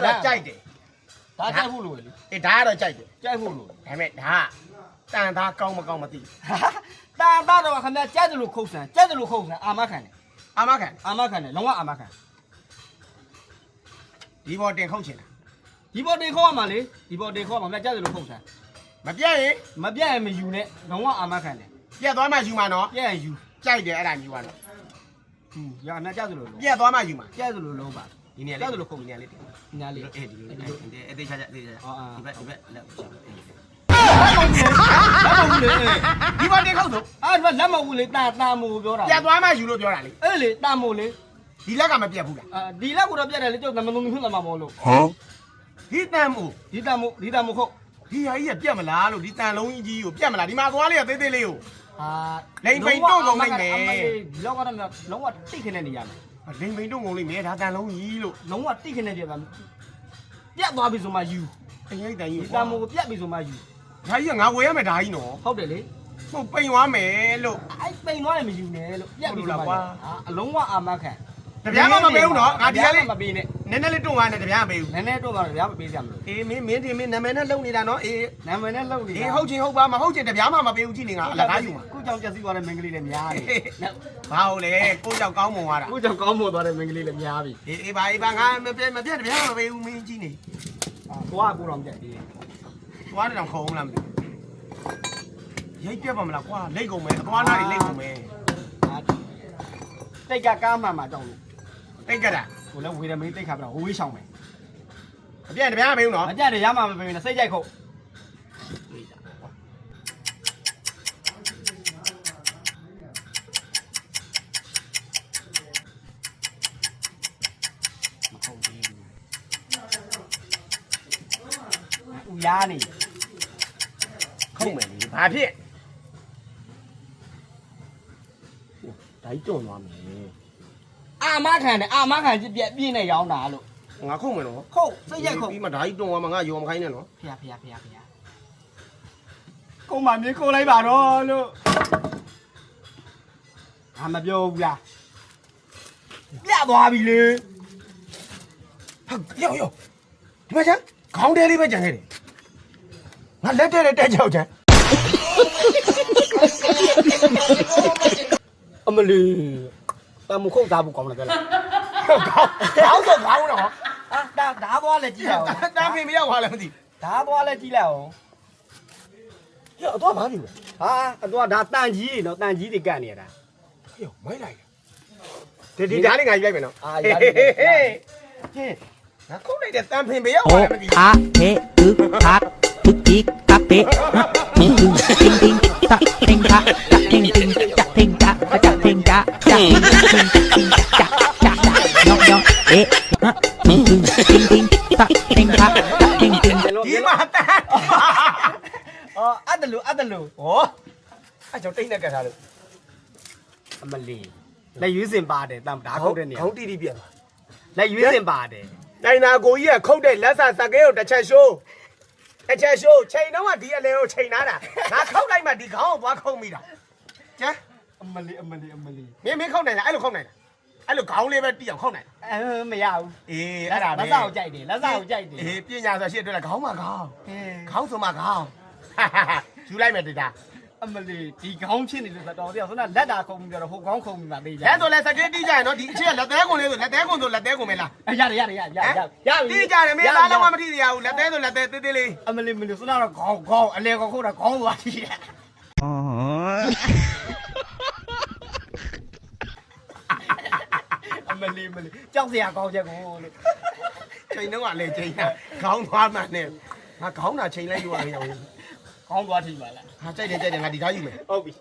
တော့ကြိုက်တယ် ဒါကြိုက်ဖို့လိုလေ အေးဒါကတော့ကြိုက်တယ် ကြိုက်ဖို့လို ဒါပေမဲ့ဒါတန်သားကောင်းမကောင်းမသိ တာတော့ခင်ဗျာကြိုက်တယ်လို့ခုတ်ဆန်းကြိုက်တယ်လို့ခုတ်ဆန်းအာမခံတယ် အာမခံ အာမခံတယ်လုံးဝအာမခံ ဒီဘောတင်ခုတ်ချင်တာ ဒီဘော်တင်ခေါ်ရမှာလေဒီဘော်တင်ခေါ်မှာကြိုက်တယ်လို့ခုတ်ဆန်း မပြတ်ရင် မပြတ်ရင်မယူနဲ့လုံးဝအာမခံတယ် ပြတ်သွားမှယူမှာနော် ပြတ်ရင်ယူ ကြိုက်တယ်အဲ့ဒါယူမှာနော် ရအမြကြိုက်တယ်လို့ ပြတ်သွားမှယူမှာ ကြိုက်တယ်လို့လုံးပါ ဒီနေရာလေးဒီနေရာလေးတင် ညာလေး အေးဒီလိုအသေးချာချာဒီဘက်လက်ချာ ဒီဘောတင်ခုတ်ဆို အဲ့ဒါလက်မဟုတ်လေတာမို့ပြောတာ ပြတ်သွားမှယူလို့ပြောတာလေ အဲ့လေတာမို့လေ ဒီလက်ကမပြတ်ဘူးလား ဒီလက်ကိုတော့ပြတ်တယ်လေကျုပ်နမလုံးဖြစ်လာမှာမဟုတ်လို့ ဒီတန်မို့ ဒီတာမို့ခုတ် ဒီဟာကြီးကပြတ်မလားလို့ဒီတန်လုံးကြီးကိုပြတ်မလားဒီမှာသွားလေးကသေးသေးလေးကို ဒီလောက်ကတော့လုံးဝတိတ်ခနဲ့နေရမယ် လိန်ပိန်တုံကုန်လေးမဲဒါတန်လုံးကြီးလို့ လုံးဝတိတ်ခနဲ့ပြတ်သွားပြီဆိုမှယူ အရင်တန်ကြီး ဒီတာမို့ကိုပြတ်ပြီဆိုမှယူ ဒါကြီးကငါဝယ်ရမယ်ဒါကြီးနော် ဟုတ်တယ်လေ ဟုတ်ပိန်သွားမယ်လို့ အဲ့ပိန်သွားတယ်မယူနဲ့လို့ပြတ်ပြီဆိုမှအလုံးဝအာမခံ တပြားမှမပေးဘူးနော်ငါဒီကလေး မပေးနဲ့ နည်းနည်းလေးတွန်းသွားနေတပြားမပေးဘူး နည်းနည်းတော့မှဗျာမပေးကြမလို့ အေးမင်းဒီမင်းနာမည်နဲ့လုံနေတာနော်အေး နာမည်နဲ့လုံနေတာ အေးဟုတ်ချင်းဟုတ်ပါမဟုတ်ချင်းတပြားမှမပေးဘူးကြည့်နေငါအလကားယူမှာ ခုကြောင့်ကြက်စီသွားတဲ့မင်္ဂလိလည်းများတယ် ဘာဟုတ်လဲကိုကြောက်ကောင်းမွန်သွားတာ ခုကြောင့်ကောင်းမွန်သွားတဲ့မင်္ဂလိလည်းများပြီ အေးပါငါမပြတ်တပြားမှမပေးဘူးမင်းကြည့်နေ သွားကိုတော့ကြက်သေးတယ် သွားတယ်တော့ခုံအောင်လားမသိရိတ်ပြတ်ပါမလားကွာလိတ်ကုန်မယ်အသွားနားတွေလိတ်ကုန်မယ် တိတ်ကကားမှန်မှာကြောက်လို့ တိတ်ကြတာ ကိုလည်းဝေရမေးတိတ်ခါပြတော့ဝေးရှောင်းမယ် အပြည့်တပြားမပေးဘူးနော် မကြတယ်ရမှမပေးနဲ့စိတ်ကြိုက်ခုတ်မခုတ်ဘူးဦးရားနေ ခုတ်မယ်လေဘာဖြစ်ဒါကြီးတွန်းသွားမယ် အာမခံတယ်အာမခံပြည့်ပြည့်နဲ့ရောင်းတာလို့ ငါခုတ်မယ်နော် ခုတ်စိတ်ကြိုက်ခုတ် ပြီးမှဒါကြီးတွန်းသွားမှငါရောမခိုင်းနဲ့နော် ဖျားကိုမမြေကိုလိုက်ပါတော့လို့အာမပြောဘူးလားပြသွားပြီလေ ဟာရောက်ဒီမှာချမ်းခေါင်းတဲလေးပဲကြံခဲ့တယ်ငါလက်တဲ့တက်ချောက်ချမ်း အမလီတမခုတ်သားဘူးကောင်းလားကြလား ခေါင်းတော့ခေါင်းတော့ အာဒါသွားလဲကြည့်ရအောင် တန်းဖေမရောက်သွားလည်းမသိ ဒါသွားလဲကြည့်လိုက်အောင် ရောအတော့မပြီဘူး ဟာအတော့ဒါတန်ကြီးနော်တန်ကြီးတွေကတ်နေရတာ ရောမိုင်းလိုက်ဒီဓာတ်လေးငါယူလိုက်မယ်နော် အာရတယ် ဟင်းငါခုတ်လိုက်တဲ့တန်းဖေမရောက်သွားလည်းမသိ A he u ha tu ti ta pe ting ting ting ta ting ta ting ting ta ting ta ta ting ta ta ting ting ta ta nhóc nhóc e ting ting ta ting ta ta ting ting ဒီမှာတန်း အော်အဲ့တလူ ဟောအဲ့ကြောင့်တိတ်နဲ့ကတ်ထားလို့ အမလီလက်ရွေးစင်ပါတယ်တမ်ဒါခုတ်တဲ့နေရာ ခေါင်းတီးတီးပြတ်သွား လက်ရွေးစင်ပါတယ် နိုင်နာကိုကြီးကခုတ်တဲ့လက်စာစကဲကိုတစ်ချက်ရှိုးချိန်တော့ကဒီအလဲကိုချိန်ထားတာငါခုတ်လိုက်မှဒီခေါင်းကိုသွားခုတ်မိတာကျန် အမလီ မင်းခုတ်နိုင်လားအဲ့လိုခုတ်နိုင်လားအဲ့လိုခေါင်းလေးပဲတီးအောင်ခုတ်နိုင်လား မရဘူး အေးအဲ့ဒါပဲ လက်စားကိုကြိုက်တယ်လက်စားကိုကြိုက်တယ် အေးပညာဆိုရှေ့အတွက်လည်းခေါင်းမှာခေါင်းဆိုမှခေါင်းယူလိုက်မယ်တေတာ အမလီဒီခေါင်းဖြစ်နေလို့တော်တော်ဆိုတော့လက်တာခုံပြီးတော့ဟိုခေါင်းခုံပြီးမှသေးကြ လက်ဆိုလဲစကဲတီးကြရနော်ဒီအချစ်ကလက်သေးကုန်လေးဆိုလက်သေးကုန်ဆိုလက်သေးကုန်ပဲလား ရတယ် တီးကြတယ်မင်းသားလုံးဝမတီးရဘူးလက်သေးဆိုလက်သေးသေးသေးလေး အမလီဆိုတော့ခေါင်းအလဲခေါင်းခုတ်တာခေါင်းသွားကြည့်ရအမလီကြောက်စရာကောင်းချက်ကိုလို့ ချိန်တော့ကလည်းချိန်တာခေါင်းသွားမှနဲ့ငါခေါင်းသာချိန်လိုက်လို့ရအောင် ခေါင်းသွားထိပါလား ဟာကြိုက်တယ်ငါဒီသားယူမယ် ဟုတ်ပြီ